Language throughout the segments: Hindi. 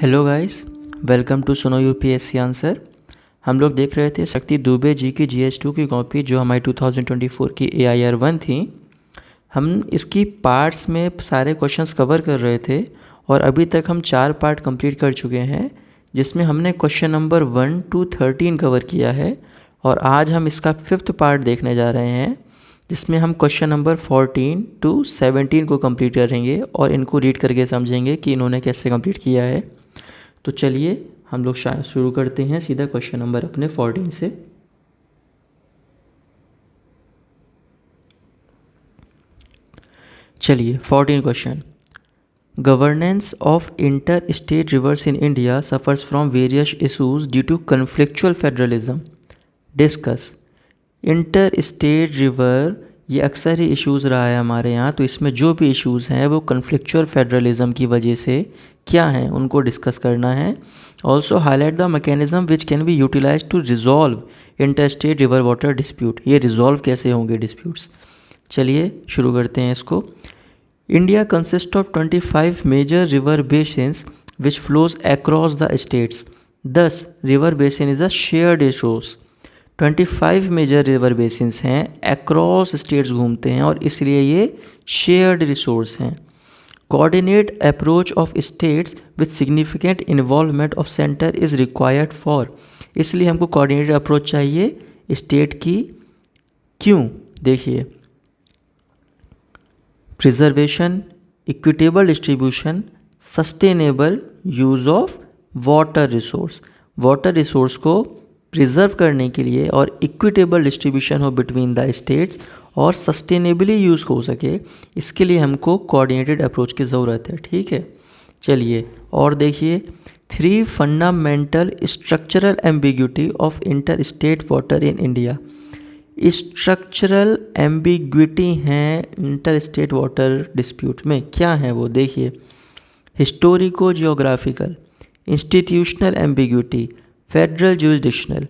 हेलो गाइस, वेलकम टू सुनो यूपीएससी आंसर। हम लोग देख रहे थे शक्ति दुबे जी की GS2 की कॉपी जो हमारी 2024 की AIR1 थी। हम इसकी पार्ट्स में सारे क्वेश्चंस कवर कर रहे थे और अभी तक हम 4 पार्ट कंप्लीट कर चुके हैं, जिसमें हमने क्वेश्चन नंबर 1 to 13 कवर किया है। और आज हम इसका 5th पार्ट देखने जा रहे हैं, जिसमें हम क्वेश्चन नंबर 14 to 17 को कंप्लीट करेंगे और इनको रीड करके समझेंगे कि इन्होंने कैसे कंप्लीट किया है। तो चलिए हम लोग शुरू करते हैं सीधा क्वेश्चन नंबर अपने 14 से। चलिए 14 question. Governance of inter state rivers in India suffers from various issues due to conflictual federalism. Discuss. Inter state river ये अक्सर ही इश्यूज़ रहा है हमारे यहाँ, तो इसमें जो भी इश्यूज़ हैं वो कन्फ्लिक्चुअल फेडरलिज्म की वजह से क्या हैं उनको डिस्कस करना है। Also highlight the mechanism which can be utilize to resolve inter state river water dispute. ये रिजॉल्व कैसे होंगे डिस्प्यूट्स। चलिए शुरू करते हैं इसको। India consist of 25 major river basins which flows across the states. This river basin is a shared resource. 25 major river basins हैं, अक्रॉस स्टेट्स घूमते हैं और इसलिए ये शेयर्ड रिसोर्स हैं। Coordinate approach of states with significant involvement of centre is required for. इसलिए हमको कोऑर्डिनेट अप्रोच चाहिए स्टेट की। क्यों? देखिए, preservation, equitable distribution, sustainable use of water resource. Water resource को प्रिजर्व करने के लिए और इक्विटेबल डिस्ट्रीब्यूशन हो बिटवीन द स्टेट्स और सस्टेनेबली यूज़ हो सके, इसके लिए हमको कोऑर्डिनेटेड अप्रोच की ज़रूरत है। ठीक है, चलिए और देखिए। 3 fundamental structural ambiguity of inter state water in India. Structural ambiguity हैं इंटर स्टेट वाटर डिस्प्यूट में, क्या है वो देखिए। Historico geographical, institutional ambiguity, federal jurisdictional.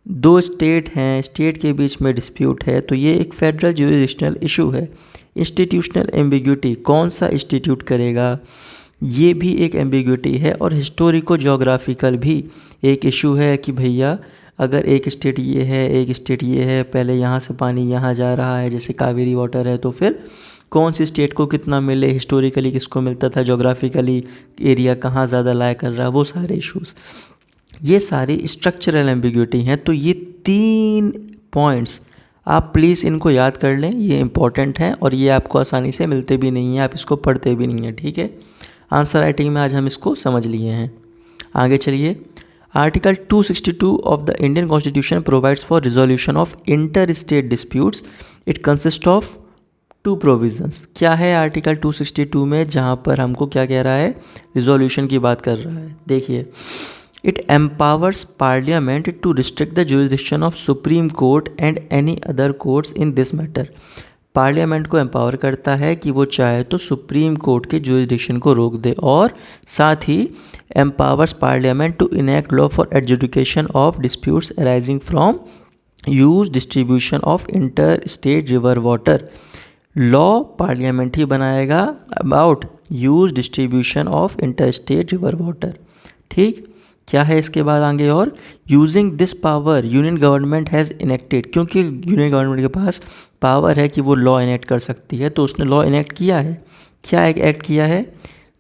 दो स्टेट हैं, स्टेट के बीच में डिस्प्यूट है, तो ये एक फेडरल जुरिस्डिक्शनल इशू है। इंस्टीट्यूशनल एम्बिग्यूटी, कौन सा इंस्टीट्यूट करेगा, ये भी एक एम्बिग्यूटी है। और हिस्टोरिको जियोग्राफिकल भी एक इशू है कि भैया अगर एक स्टेट ये है एक स्टेट ये है, पहले यहाँ से पानी यहाँ जा रहा है, जैसे कावेरी वाटर है, तो फिर कौन सी स्टेट को कितना मिले, हिस्टोरिकली किसको मिलता था, जोग्राफिकली एरिया कहाँ ज़्यादा लाया कर रहा है, वो सारे इश्यूज़, ये सारी स्ट्रक्चरल एम्बिग्यूटी हैं। तो ये 3 पॉइंट्स आप प्लीज़ इनको याद कर लें, ये इंपॉर्टेंट हैं और ये आपको आसानी से मिलते भी नहीं हैं, आप इसको पढ़ते भी नहीं हैं। ठीक है, आंसर राइटिंग में आज हम इसको समझ लिए हैं। आगे चलिए। Article 262 of the Indian constitution provides for resolution of inter state disputes. It consist of 2 provisions. क्या है आर्टिकल 262 में, जहाँ पर हमको क्या कह रहा है, रिजोल्यूशन की बात कर रहा है। देखिए, It empowers Parliament to restrict the jurisdiction of Supreme Court and any other courts in this matter. Parliament को एम्पावर करता है कि वो चाहे तो सुप्रीम कोर्ट के जुरिस्डिक्शन को रोक दे, और साथ ही empowers parliament to enact law for adjudication of disputes arising from use distribution of inter state river water. Law parliament ही बनाएगा about use distribution of inter state river water. ठीक, क्या है इसके बाद आगे, और using this power union government has enacted. क्योंकि यूनियन गवर्नमेंट के पास पावर है कि वो लॉ इनेक्ट कर सकती है, तो उसने लॉ इनेक्ट किया है। क्या एक एक्ट किया है,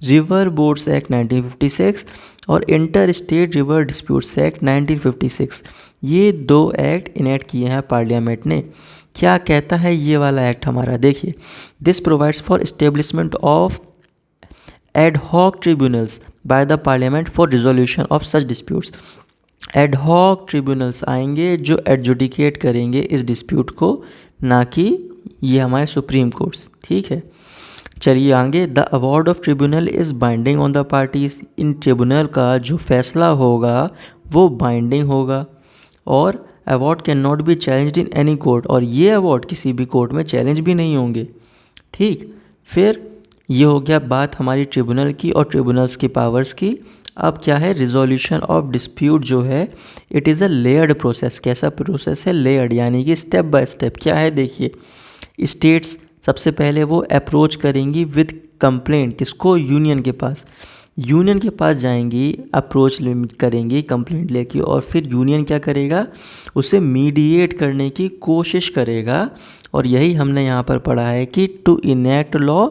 रिवर बोर्ड्स एक्ट 1956 और inter state river disputes act 1956। ये 2 एक्ट इनेक्ट किए हैं पार्लियामेंट ने। क्या कहता है ये वाला एक्ट हमारा, देखिए। This provides for establishment of ad hoc tribunals by the parliament for resolution of such disputes। ad hoc tribunals आएंगे जो एडजुडिकेट करेंगे इस डिस्प्यूट को, ना कि ये हमारे सुप्रीम कोर्ट्स। ठीक है, चलिए आगे। The award of tribunal is binding on the parties. In tribunal का जो फैसला होगा वो बाइंडिंग होगा, और award can not be challenged in any court, और ये अवार्ड किसी भी कोर्ट में चैलेंज भी नहीं होंगे। ठीक, फिर ये हो गया बात हमारी ट्रिब्यूनल की और ट्रिब्यूनल्स की पावर्स की। अब क्या है, रिजोल्यूशन ऑफ डिस्प्यूट जो है, it is a layered process. कैसा प्रोसेस है, लेयर्ड, यानी कि स्टेप बाय स्टेप। क्या है देखिए, स्टेट्स सबसे पहले वो अप्रोच करेंगी विद कंप्लेंट, किसको, यूनियन के पास। यूनियन के पास जाएंगी, अप्रोच करेंगी कंप्लेंट लेके, और फिर यूनियन क्या करेगा, उसे मीडिएट करने की कोशिश करेगा। और यही हमने यहाँ पर पढ़ा है कि to enact law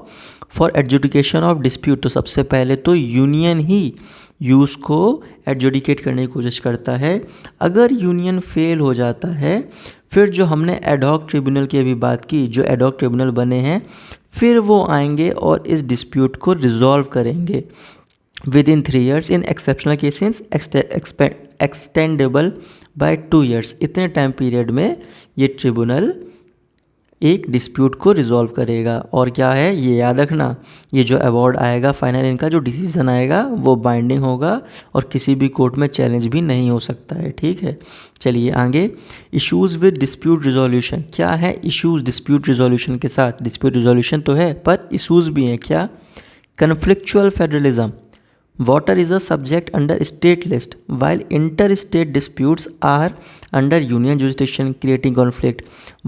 for adjudication of dispute. तो सबसे पहले तो यूनियन ही यूज़ को एडजुडिकेट करने की कोशिश करता है। अगर यूनियन फेल हो जाता है, फिर जो हमने एडहॉक ट्रिब्यूनल की अभी बात की, जो एडहॉक ट्रिब्यूनल बने हैं, फिर वो आएंगे और इस डिस्प्यूट को रिजॉल्व करेंगे within 3 years, in exceptional cases extendable by 2 years। इतने टाइम पीरियड में ये ट्रिब्यूनल एक डिस्प्यूट को रिजॉल्व करेगा। और क्या है, ये याद रखना, ये जो अवार्ड आएगा फाइनल, इनका जो डिसीजन आएगा वो बाइंडिंग होगा और किसी भी कोर्ट में चैलेंज भी नहीं हो सकता है। ठीक है, चलिए आगे। Issues with dispute resolution. क्या है इश्यूज़ डिस्प्यूट रिजोल्यूशन के साथ? डिस्प्यूट रिजोल्यूशन तो है पर इश्यूज़ भी हैं। क्या? कन्फ्लिक्चुअल federalism. Water is a subject under state list, while interstate disputes are under union jurisdiction, creating conflict.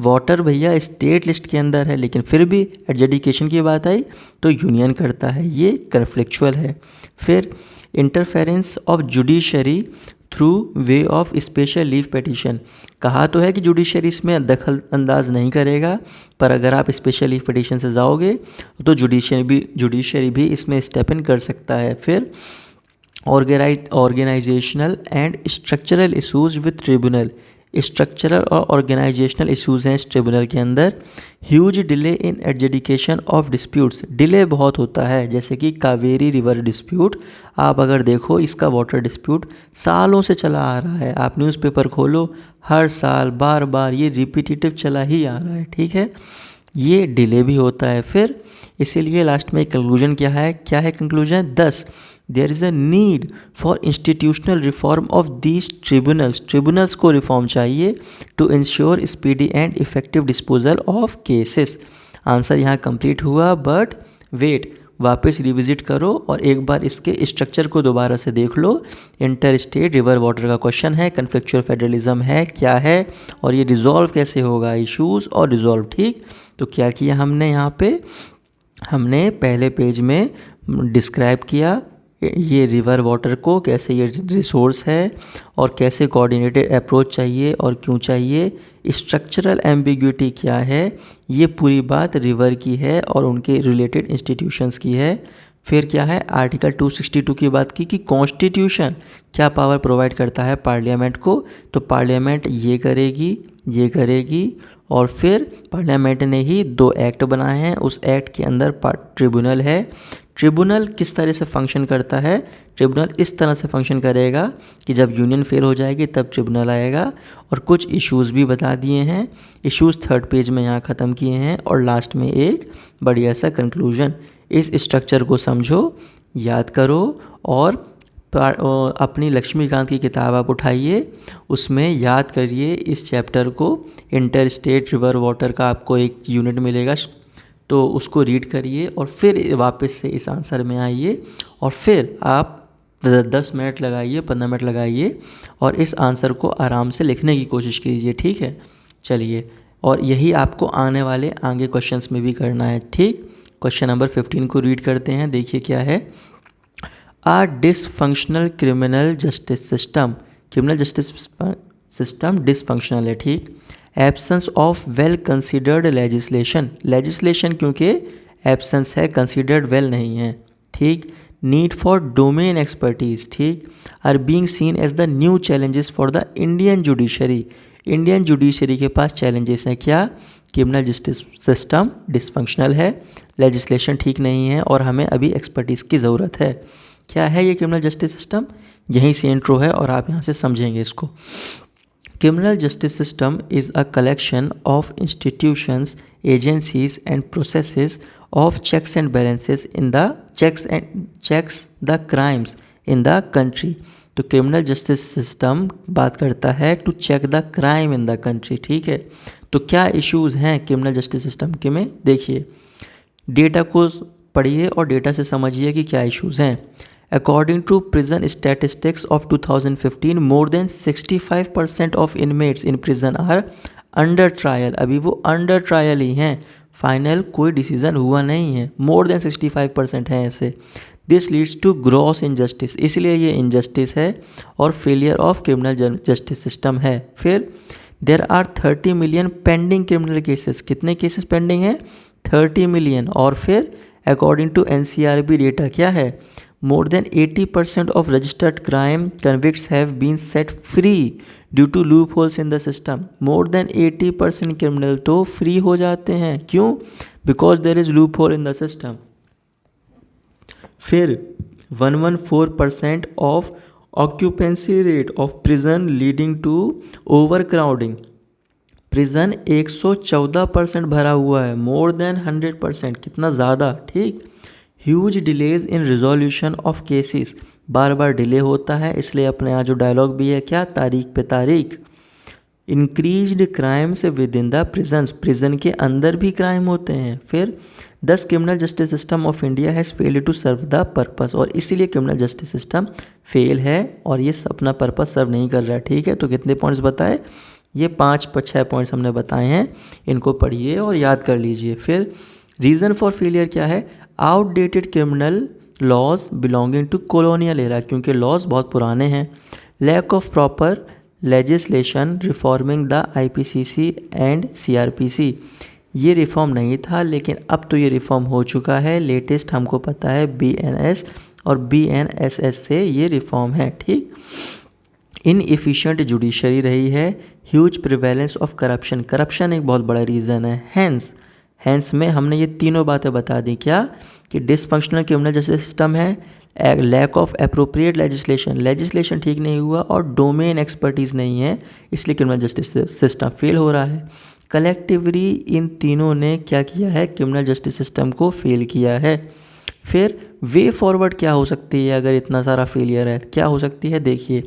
Water भैया स्टेट लिस्ट के अंदर है, लेकिन फिर भी एडजुडिकेशन की बात आई तो यूनियन करता है, ये कन्फ्लिक्चुअल है। फिर interference of judiciary through way of special leave petition. कहा तो है कि जुडिशरी इसमें दखल अंदाज नहीं करेगा, पर अगर आप स्पेशल लीव पिटीशन से जाओगे तो जुडिशरी भी इसमें स्टेप इन कर सकता है। फिर organisational and structural issues with tribunal. Structural और ऑर्गेनाइजेशनल इशूज़ हैं इस ट्रिब्यूनल के अंदर। Huge delay in adjudication of disputes. Delay बहुत होता है, जैसे कि कावेरी रिवर डिस्प्यूट, आप अगर देखो इसका वाटर डिस्प्यूट सालों से चला आ रहा है। आप न्यूज़पेपर खोलो, हर साल बार बार ये रिपीटेटिव चला ही आ रहा है। ठीक है, ये डिले भी होता है। फिर इसीलिए लास्ट में कंक्लूजन क्या है conclusion? Thus, there is a need for institutional reform of these tribunals को रिफॉर्म चाहिए to ensure speedy and effective disposal of cases. Answer यहाँ कंप्लीट हुआ, बट वेट, वापस रिविजिट करो और एक बार इसके स्ट्रक्चर को दोबारा से देख लो। इंटर स्टेट रिवर वाटर का क्वेश्चन है, कन्फ्लिक्चुअल फेडरलिज्म है, क्या है और ये रिजॉल्व कैसे होगा, इश्यूज़ और रिजॉल्व। ठीक, तो क्या किया हमने यहाँ पे, हमने पहले पेज में डिस्क्राइब किया ये रिवर वाटर को, कैसे ये रिसोर्स है और कैसे कोऑर्डिनेटेड अप्रोच चाहिए और क्यों चाहिए। स्ट्रक्चरल एम्बिग्यूटी क्या है, ये पूरी बात रिवर की है और उनके रिलेटेड इंस्टीट्यूशंस की है। फिर क्या है, आर्टिकल 262 की बात की कि कॉन्स्टिट्यूशन क्या पावर प्रोवाइड करता है पार्लियामेंट को, तो पार्लियामेंट ये करेगी और फिर पार्लियामेंट ने ही 2 एक्ट बनाए हैं, उस एक्ट के अंदर ट्रिब्यूनल है। ट्रिब्यूनल किस तरह से फंक्शन करता है? ट्रिब्यूनल इस तरह से फंक्शन करेगा कि जब यूनियन फेल हो जाएगी तब ट्रिब्यूनल आएगा, और कुछ इश्यूज़ भी बता दिए हैं। इश्यूज़ 3rd पेज में यहाँ ख़त्म किए हैं, और लास्ट में एक बढ़िया सा कंक्लूजन। इस स्ट्रक्चर को समझो, याद करो, और अपनी लक्ष्मीकांत की किताब आप उठाइए, उसमें याद करिए इस चैप्टर को। इंटर स्टेट रिवर वाटर का आपको एक यूनिट मिलेगा, तो उसको रीड करिए और फिर वापस से इस आंसर में आइए, और फिर आप 10 मिनट लगाइए, 15 मिनट लगाइए और इस आंसर को आराम से लिखने की कोशिश कीजिए। ठीक है, चलिए, और यही आपको आने वाले आगे क्वेश्चंस में भी करना है। ठीक, क्वेश्चन नंबर 15 को रीड करते हैं, देखिए क्या है। A dysfunctional criminal justice system. Criminal justice system dysfunctional है। ठीक, absence of well considered legislation क्योंकि एब्सेंस है, कंसिडर्ड वेल नहीं है। ठीक, नीड फॉर डोमेन एक्सपर्टीज। ठीक, are being seen as the new challenges for the Indian judiciary के पास चैलेंजेस हैं। क्या? क्रिमिनल जस्टिस सिस्टम डिसफंक्शनल है, लेजिस्लेशन ठीक नहीं है और हमें अभी एक्सपर्टीज़ की ज़रूरत है। क्या है ये क्रिमिनल जस्टिस सिस्टम? यहीं से इंट्रो है और आप यहाँ से समझेंगे इसको। Criminal justice system is a collection of institutions, agencies and processes of checks and balances in the checks the crimes in the country। तो criminal justice system बात करता है to check the crime in the country। ठीक है, तो क्या issues हैं criminal justice system के में? देखिए, डेटा को पढ़िए और डेटा से समझिए कि क्या issues हैं। According to prison statistics of 2015, more than 65% of inmates in prison are under trial। अभी वो under trial ही हैं, फाइनल कोई डिसीजन हुआ नहीं है। more than 65% हैं ऐसे। This leads to gross injustice, इसलिए ये इनजस्टिस है और failure of criminal justice system है। फिर there are 30 million pending criminal cases, कितने केसेस पेंडिंग हैं? 30 मिलियन। और फिर अकॉर्डिंग टू NCRB डेटा क्या है? More than 80% of registered crime convicts have been set free due to loopholes in the system. More than 80% criminal तो फ्री हो जाते हैं, क्यों? Because there is loophole in the system. फिर 114% of occupancy rate of prison leading to overcrowding. Prison 114% भरा हुआ है, मोर देन 100%, कितना ज़्यादा, ठीक। Huge delays in resolution of cases, bar bar delay होता है, इसलिए अपने यहाँ जो डायलॉग भी है क्या? तारीख पे तारीख। Increased crimes within the prisons, prison के अंदर भी क्राइम होते हैं। फिर 10 criminal justice system of India has failed to serve the purpose, और इसीलिए क्रिमिनल जस्टिस सिस्टम फेल है और ये अपना पर्पस सर्व नहीं कर रहा है, ठीक है। तो कितने पॉइंट्स बताए? ये 5-6 पॉइंट्स हमने बताए हैं, इनको पढ़िए और याद कर लीजिए। फिर रीज़न फॉर फेलियर क्या है? Outdated criminal laws belonging to colonial era, क्योंकि लॉज बहुत पुराने हैं। Lack of proper legislation reforming the IPCC and CRPC, ये रिफॉर्म नहीं था, लेकिन अब तो ये रिफॉर्म हो चुका है। लेटेस्ट हमको पता है BNS और BNSS से ये रिफॉर्म है, ठीक। इनएफिशिएंट जुडिशरी रही है। Huge prevalence of corruption, corruption एक बहुत बड़ा रीज़न है। हैंस में हमने ये तीनों बातें बता दी, क्या? कि डिसफंक्शनल क्रिमिनल जस्टिस सिस्टम है, लैक ऑफ एप्रोप्रिएट लेजिस्लेशन ठीक नहीं हुआ, और डोमेन एक्सपर्टीज़ नहीं है, इसलिए क्रिमिनल जस्टिस सिस्टम फेल हो रहा है। कलेक्टिवली इन तीनों ने क्या किया है? क्रिमिनल जस्टिस सिस्टम को फेल किया है। फिर वे फॉरवर्ड क्या हो सकती है अगर इतना सारा फेलियर है? क्या हो सकती है? देखिए,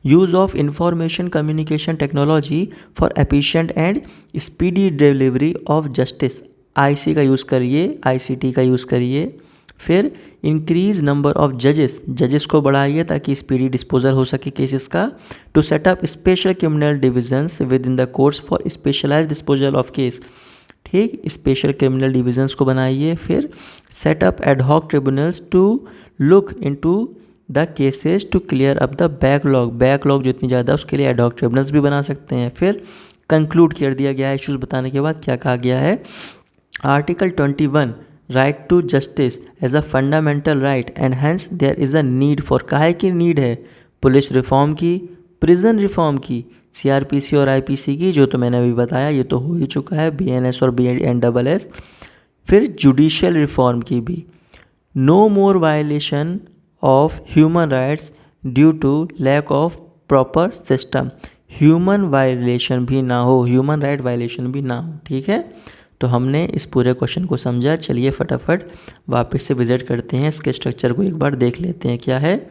use of information communication technology for efficient and speedy delivery of justice, IC का यूज़ करिए, ICT का यूज़ करिए। फिर इंक्रीज नंबर ऑफ जजेस को बढ़ाइए ताकि स्पीडी डिस्पोजल हो सके केसेस का। To set up special criminal divisions within the courts for specialise disposal of case, ठीक, स्पेशल क्रिमिनल डिविजन्स को बनाइए। फिर set up ad hoc tribunals to look into the cases to clear up the backlog जो इतनी ज़्यादा, उसके लिए एडहॉक ट्रिब्यूनल्स भी बना सकते हैं। फिर कंक्लूड कर दिया गया है इश्यूज़ बताने के बाद, क्या कहा गया है? Article 21 right to justice as a fundamental right and hence there is a need for, काहे की नीड है? पुलिस रिफॉर्म की, प्रिजन रिफॉर्म की, CRPC और IPC की, जो तो मैंने अभी बताया, ये तो हो ही चुका है, BNS और BNSS। फिर जुडिशियल रिफॉर्म की भी। No more violation of human rights due to lack of proper system, human violation भी ना हो, ह्यूमन राइट वायलेशन भी ना हो, ठीक है। तो हमने इस पूरे क्वेश्चन को समझा। चलिए फटाफट वापस से विजिट करते हैं, इसके स्ट्रक्चर को एक बार देख लेते हैं क्या है।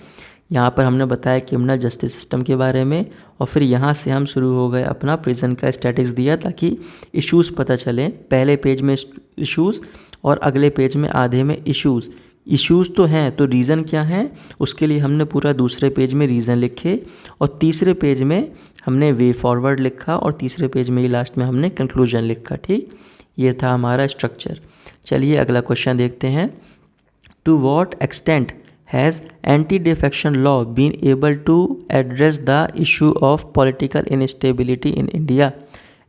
यहाँ पर हमने बताया क्रिमिनल जस्टिस सिस्टम के बारे में, और फिर यहाँ से हम शुरू हो गए अपना प्रिजन का स्टैटिक्स दिया ताकि इश्यूज़ पता चलें। पहले पेज में इश्यूज़ और अगले पेज में आधे में इश्यूज़ तो हैं, तो रीज़न क्या है उसके लिए हमने पूरा दूसरे पेज में रीज़न लिखे, और तीसरे पेज में हमने वे फॉरवर्ड लिखा, और तीसरे पेज में ही लास्ट में हमने कंक्लूजन लिखा, ठीक। ये था हमारा स्ट्रक्चर। चलिए अगला क्वेश्चन देखते हैं। To what extent has anti defection law been able to address the issue of political instability in India?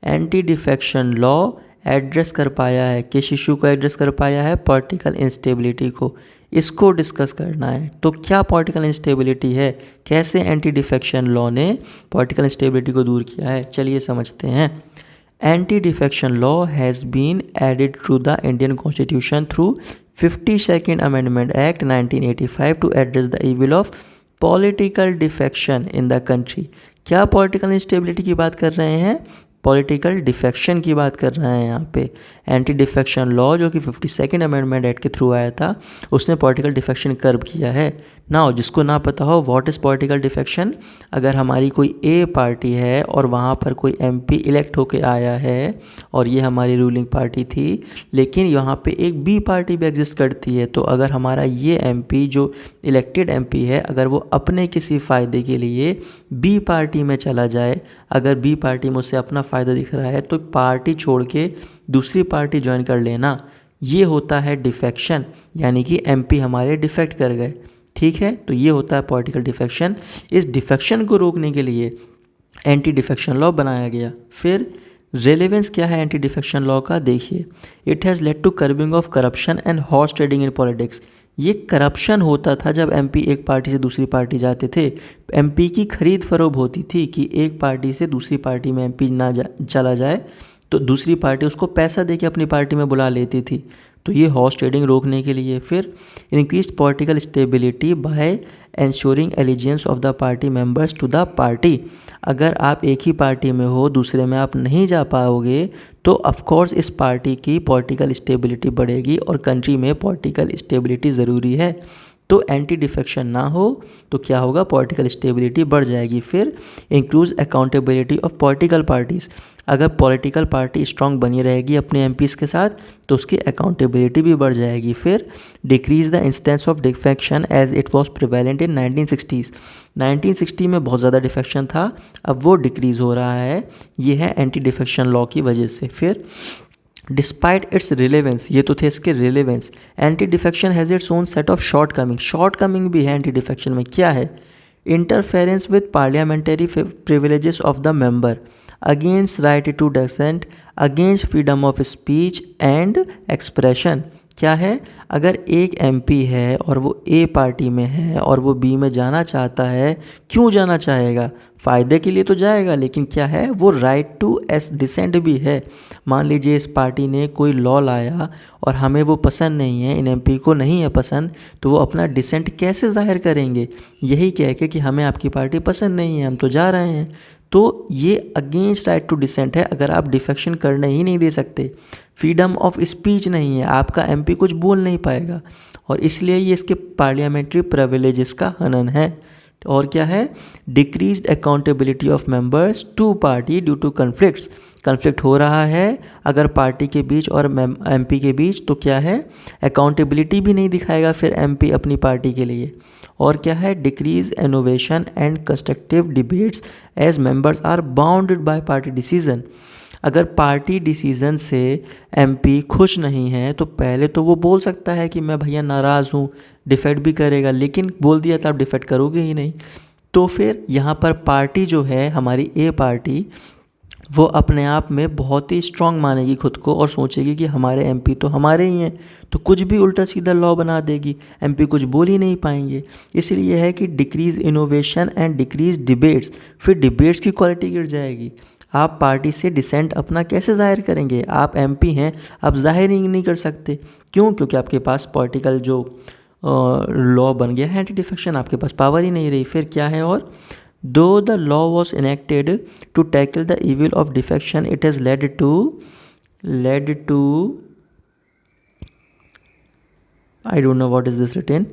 Anti defection law address कर पाया है, किस इशू को एड्रेस कर पाया है? पॉलिटिकल इंस्टेबिलिटी को। इसको डिस्कस करना है। तो क्या पॉलिटिकल इंस्टेबिलिटी है, कैसे एंटी डिफेक्शन लॉ ने पॉलिटिकल इंस्टेबिलिटी को दूर किया है, चलिए समझते हैं। Anti-defection law has been added to the Indian Constitution through 52nd Amendment Act 1985 to address the evil of political defection in the country। क्या political instability की बात कर रहे हैं? पॉलिटिकल डिफेक्शन की बात कर रहे हैं यहाँ पे। एंटी डिफेक्शन लॉ जो कि 52nd अमेंडमेंट एक्ट के थ्रू आया था, उसने पॉलिटिकल डिफेक्शन कर्ब किया है। ना जिसको ना पता हो व्हाट इज़ पॉलिटिकल डिफेक्शन, अगर हमारी कोई ए पार्टी है और वहाँ पर कोई MP इलेक्ट होके आया है और ये हमारी रूलिंग पार्टी थी, लेकिन यहाँ पे एक बी पार्टी भी एग्जिस्ट करती है, तो अगर हमारा ये MP जो इलेक्टेड MP है, अगर वो अपने किसी फ़ायदे के लिए बी पार्टी में चला जाए, अगर बी पार्टी में उसे अपना फ़ायदा दिख रहा है, तो पार्टी छोड़ के दूसरी पार्टी ज्वाइन कर लेना, ये होता है डिफेक्शन, यानी कि एमपी हमारे डिफेक्ट कर गए। ठीक है, तो ये होता है पॉलिटिकल डिफेक्शन। इस डिफेक्शन को रोकने के लिए एंटी डिफेक्शन लॉ बनाया गया। फिर रेलेवेंस क्या है एंटी डिफेक्शन लॉ का, देखिए, it has led to curbing of corruption and horse trading in politics. ये करप्शन होता था जब एमपी एक पार्टी से दूसरी पार्टी जाते थे, एमपी की खरीद फरोख्त होती थी कि एक पार्टी से दूसरी पार्टी में एमपी ना चला जाए तो दूसरी पार्टी उसको पैसा दे के अपनी पार्टी में बुला लेती थी। तो ये हॉर्स ट्रेडिंग रोकने के लिए। फिर increase political stability by ensuring allegiance of the party members to the party. अगर आप एक ही पार्टी में हो, दूसरे में आप नहीं जा पाओगे, तो ऑफकोर्स इस पार्टी की पॉलिटिकल स्टेबिलिटी बढ़ेगी, और कंट्री में पॉलिटिकल स्टेबिलिटी ज़रूरी है। तो एंटी डिफेक्शन ना हो तो क्या होगा, पॉलिटिकल स्टेबिलिटी बढ़ जाएगी। फिर increase accountability of political parties. अगर पॉलिटिकल पार्टी स्ट्रांग बनी रहेगी अपने एमपीज़ के साथ तो उसकी अकाउंटेबिलिटी भी बढ़ जाएगी। फिर decrease the instance of defection as it was prevalent in 1960s। 1960 में बहुत ज़्यादा डिफेक्शन था, अब वो डिक्रीज़ हो रहा है, ये है एंटी डिफेक्शन लॉ की वजह से। फिर डिस्पाइट इट्स रिलेवेंस, ये तो थे इसके relevance, anti defection has its own set of shortcoming. Shortcoming भी है एंटी डिफेक्शन में। क्या है, interference with parliamentary privileges of the member, against right to dissent, against freedom of speech and expression. क्या है, अगर एक एमपी है और वो ए पार्टी में है और वो बी में जाना चाहता है, क्यों जाना चाहेगा, फ़ायदे के लिए तो जाएगा, लेकिन क्या है, वो राइट टू डिसेंट भी है। मान लीजिए इस पार्टी ने कोई लॉ लाया और हमें वो पसंद नहीं है, इन एमपी को नहीं है पसंद, तो वो अपना डिसेंट कैसे जाहिर करेंगे, यही कह के कि हमें आपकी पार्टी पसंद नहीं है, हम तो जा रहे हैं। तो ये अगेंस्ट राइट टू डिसेंट है। अगर आप डिफेक्शन करने ही नहीं दे सकते, फ्रीडम ऑफ स्पीच नहीं है, आपका एमपी कुछ बोल नहीं पाएगा, और इसलिए ये इसके पार्लियामेंट्री प्रिविलेजेस का हनन है। और क्या है, decreased accountability of members to party due to conflicts. Conflict हो रहा है अगर पार्टी के बीच और एमपी के बीच, तो क्या है, अकाउंटेबिलिटी भी नहीं दिखाएगा फिर एमपी अपनी पार्टी के लिए। और क्या है, decrease innovation and constructive debates as members are bounded by party decision. अगर पार्टी डिसीज़न से एमपी खुश नहीं है तो पहले तो वो बोल सकता है कि मैं भैया नाराज़ हूँ, डिफेक्ट भी करेगा, लेकिन बोल दिया तो आप डिफेक्ट करोगे ही नहीं। तो फिर यहाँ पर पार्टी जो है हमारी ए पार्टी, वो अपने आप में बहुत ही स्ट्रांग मानेगी खुद को और सोचेगी कि हमारे एमपी तो हमारे ही हैं, तो कुछ भी उल्टा सीधा लॉ बना देगी, एमपी कुछ बोल ही नहीं पाएंगे। इसलिए है कि decrease innovation and decrease debates, फिर डिबेट्स की क्वालिटी गिर जाएगी। आप पार्टी से डिसेंट अपना कैसे जाहिर करेंगे, आप एमपी हैं, आप जाहिर ही नहीं कर सकते। क्यों, क्योंकि आपके पास पॉलिटिकल जो लॉ बन गया है एंटी डिफेक्शन, आपके पास पावर ही नहीं रही। फिर क्या है, और though the law was enacted to tackle the evil of defection, it has led to I don't know what is this written,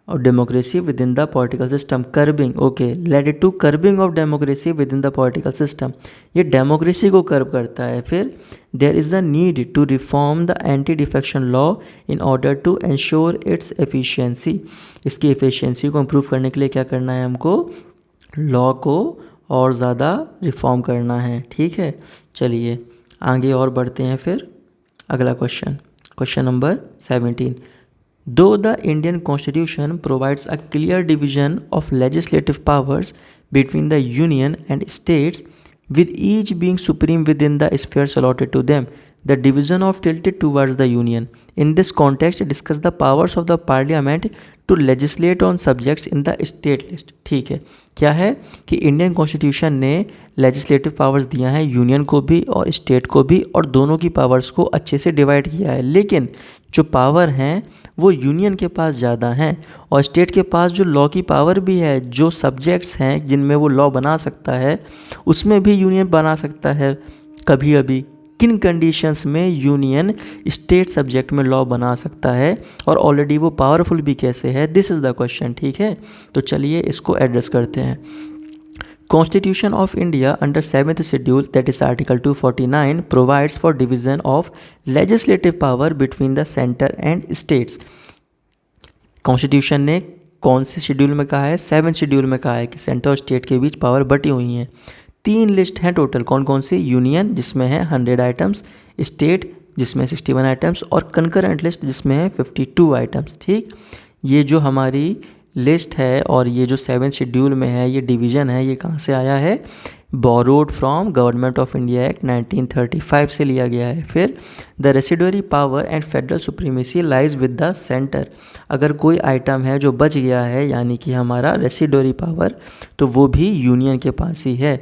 of democracy within the political system, curbing, okay, led to curbing of democracy within the political system। ये डेमोक्रेसी को कर्ब करता है। फिर there is the need to reform the anti defection law in order to ensure its efficiency। इसकी efficiency को improve करने के लिए क्या करना है, हमको लॉ को और ज़्यादा रिफॉर्म करना है। ठीक है, चलिए आगे और बढ़ते हैं। फिर अगला क्वेश्चन नंबर 17। दो the Indian constitution provides a clear division of legislative powers between the union and states with each being supreme within the spheres allotted to them, the division of tilted towards the union. In this context, discuss the powers of the parliament to legislate on subjects in the state list। ठीक है, क्या है कि इंडियन कॉन्स्टिट्यूशन ने लेजिस्लेटिव पावर्स दिया है यूनियन को भी और स्टेट को भी, और दोनों की पावर्स को अच्छे से डिवाइड किया है। लेकिन जो पावर हैं वो यूनियन के पास ज़्यादा हैं, और स्टेट के पास जो लॉ की पावर भी है, जो सब्जेक्ट्स हैं जिनमें वो लॉ बना सकता है, उसमें भी यूनियन बना सकता है कभी अभी। किन कंडीशंस में यूनियन स्टेट सब्जेक्ट में लॉ बना सकता है, और ऑलरेडी वो पावरफुल भी कैसे है, दिस इज़ द क्वेश्चन। ठीक है, तो चलिए इसको एड्रेस करते हैं। Constitution of India under 7th schedule, that is article 249, provides for division of legislative power between the center and states। Constitution ने कौन से शेड्यूल में कहा है, 7th शेड्यूल में कहा है कि सेंटर और स्टेट के बीच पावर बटी हुई हैं। 3 लिस्ट हैं टोटल, कौन कौन सी, यूनियन जिसमें है 100 आइटम्स, स्टेट जिसमें 61 आइटम्स और कंकरेंट लिस्ट जिसमें है 52 आइटम्स। ठीक, ये जो हमारी लिस्ट है और ये जो 7th शेड्यूल में है, ये डिवीज़न है, ये कहाँ से आया है? Borrowed from government of India act 1935 से लिया गया है। फिर the residuary power and federal supremacy lies with the centre. अगर कोई आइटम है जो बच गया है यानी कि हमारा रेसिडुअरी पावर, तो वो भी यूनियन के पास ही है।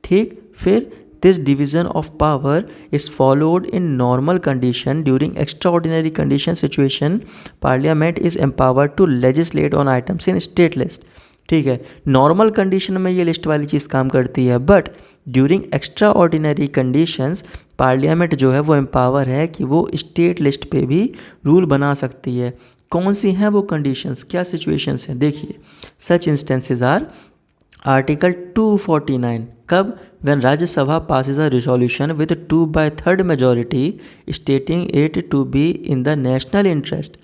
ठीक, फिर this division of power is followed in normal condition. During extraordinary condition situation, parliament is empowered to legislate on items in state list. ठीक है, नॉर्मल कंडीशन में ये लिस्ट वाली चीज़ काम करती है, but during extra ordinary conditions parliament जो है वो एम्पावर है कि वो स्टेट लिस्ट पे भी रूल बना सकती है। कौन सी हैं वो कंडीशंस, क्या सिचुएशंस हैं? देखिए, सच इंस्टेंसेस आर आर्टिकल 249, कब? when Rajya Sabha passes a resolution with 2/3 majority stating it to be in the national interest,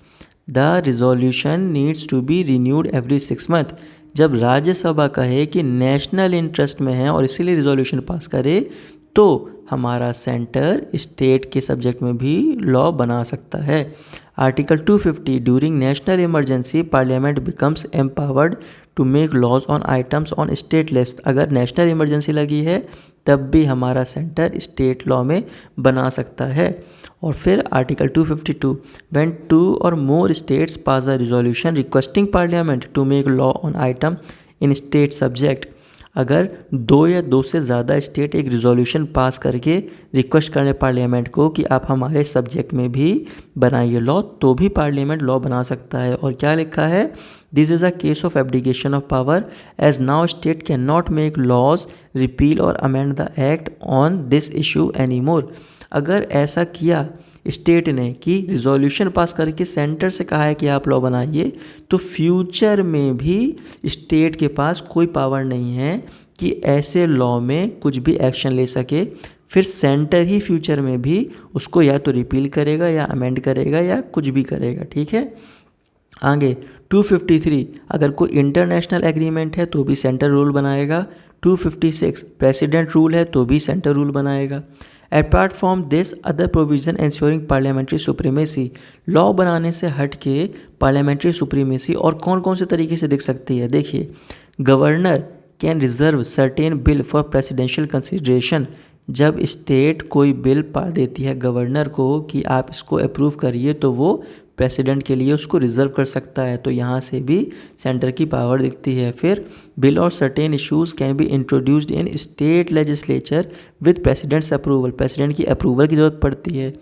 the resolution needs to be renewed every 6 months. जब राज्यसभा कहे कि नेशनल इंटरेस्ट में है और इसीलिए रिजोल्यूशन पास करे, तो हमारा सेंटर स्टेट के सब्जेक्ट में भी लॉ बना सकता है। Article 250, during national emergency parliament becomes empowered to make laws on items on state list. अगर नेशनल इमरजेंसी लगी है तब भी हमारा सेंटर स्टेट लॉ में बना सकता है। और फिर आर्टिकल 252, व्हेन 2 और more states pass a resolution requesting parliament to make law on item in state subject. अगर 2 या 2 से ज़्यादा स्टेट एक रिजोल्यूशन पास करके रिक्वेस्ट करें पार्लियामेंट को कि आप हमारे सब्जेक्ट में भी बनाइए लॉ, तो भी पार्लियामेंट लॉ बना सकता है। और क्या लिखा है? This is a case of abdication of power as now state can not make laws, repeal और amend the act on this issue any more. अगर ऐसा किया स्टेट ने कि रिजोल्यूशन पास करके सेंटर से कहा है कि आप लॉ बनाइए, तो फ्यूचर में भी स्टेट के पास कोई पावर नहीं है कि ऐसे लॉ में कुछ भी एक्शन ले सके। फिर सेंटर ही फ्यूचर में भी उसको या तो रिपील करेगा या अमेंड करेगा या कुछ भी करेगा। ठीक है, आगे 253, अगर कोई इंटरनेशनल एग्रीमेंट है तो भी सेंटर रूल बनाएगा। 256, प्रेसिडेंट रूल है तो भी सेंटर रूल बनाएगा। Apart from this other provision ensuring parliamentary supremacy, law बनाने से हट के पार्लियामेंट्री सुप्रीमेसी और कौन कौन से तरीके से दिख सकती है? देखिए, governor can reserve certain bill for presidential consideration. जब स्टेट कोई बिल पा देती है गवर्नर को कि आप इसको अप्रूव करिए, तो वो प्रेसिडेंट के लिए उसको रिजर्व कर सकता है। तो यहाँ से भी सेंटर की पावर दिखती है। फिर बिल और certain issues can be introduced in state legislature with president's approval. President की अप्रूवल की ज़रूरत पड़ती है।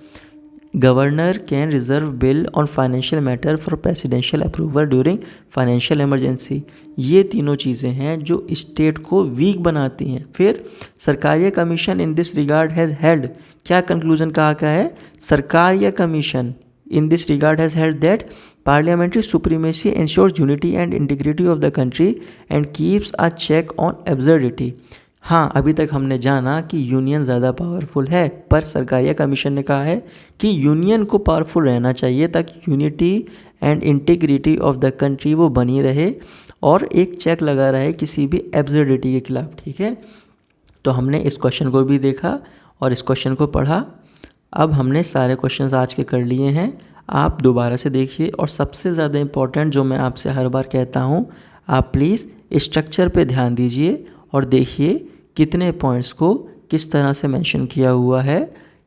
Governor can reserve bill on financial matter for presidential approval during financial emergency. ये तीनों चीज़ें हैं जो स्टेट को वीक बनाती हैं। फिर Sarkaria commission in this regard has held, क्या कंक्लूजन कहा गया है? Sarkaria commission in this regard has held that parliamentary supremacy ensures unity and integrity of the country and keeps a check on absurdity. हाँ, अभी तक हमने जाना कि यूनियन ज़्यादा पावरफुल है, पर सरकारिया कमीशन ने कहा है कि यूनियन को पावरफुल रहना चाहिए ताकि unity and integrity of the country वो बनी रहे और एक चेक लगा रहे किसी भी एब्सर्डिटी के खिलाफ। ठीक है, तो हमने इस क्वेश्चन को भी देखा और इस क्वेश्चन को पढ़ा। अब हमने सारे क्वेश्चंस आज के कर लिए हैं, आप दोबारा से देखिए। और सबसे ज़्यादा इम्पॉर्टेंट जो मैं आपसे हर बार कहता हूँ, आप प्लीज़ स्ट्रक्चर पे ध्यान दीजिए और देखिए कितने पॉइंट्स को किस तरह से मेंशन किया हुआ है।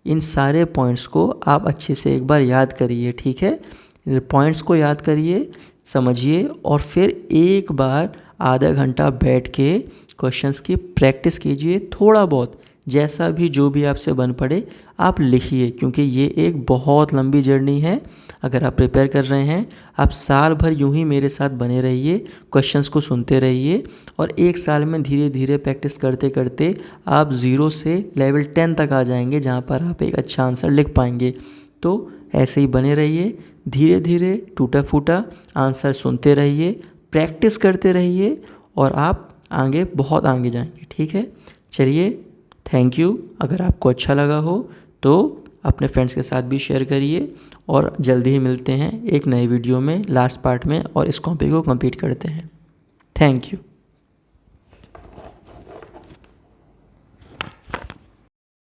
इन सारे पॉइंट्स को आप अच्छे से एक बार याद करिए। ठीक है, पॉइंट्स को याद करिए, समझिए और फिर एक बार आधा घंटा बैठ के क्वेश्चंस की प्रैक्टिस कीजिए। थोड़ा बहुत जैसा भी जो भी आपसे बन पड़े आप लिखिए, क्योंकि ये एक बहुत लंबी जर्नी है। अगर आप प्रिपेयर कर रहे हैं, आप साल भर यूं ही मेरे साथ बने रहिए, क्वेश्चंस को सुनते रहिए और एक साल में धीरे धीरे प्रैक्टिस करते करते आप 0 से लेवल 10 तक आ जाएंगे, जहाँ पर आप एक अच्छा आंसर लिख पाएंगे। तो ऐसे ही बने रहिए, धीरे धीरे टूटा फूटा आंसर सुनते रहिए, प्रैक्टिस करते रहिए और आप आगे बहुत आगे जाएंगे। ठीक है, चलिए, थैंक यू। अगर आपको अच्छा लगा हो तो अपने फ्रेंड्स के साथ भी शेयर करिए और जल्दी ही मिलते हैं एक नए वीडियो में लास्ट पार्ट में और इस कॉपी को कंप्लीट करते हैं। Thank you.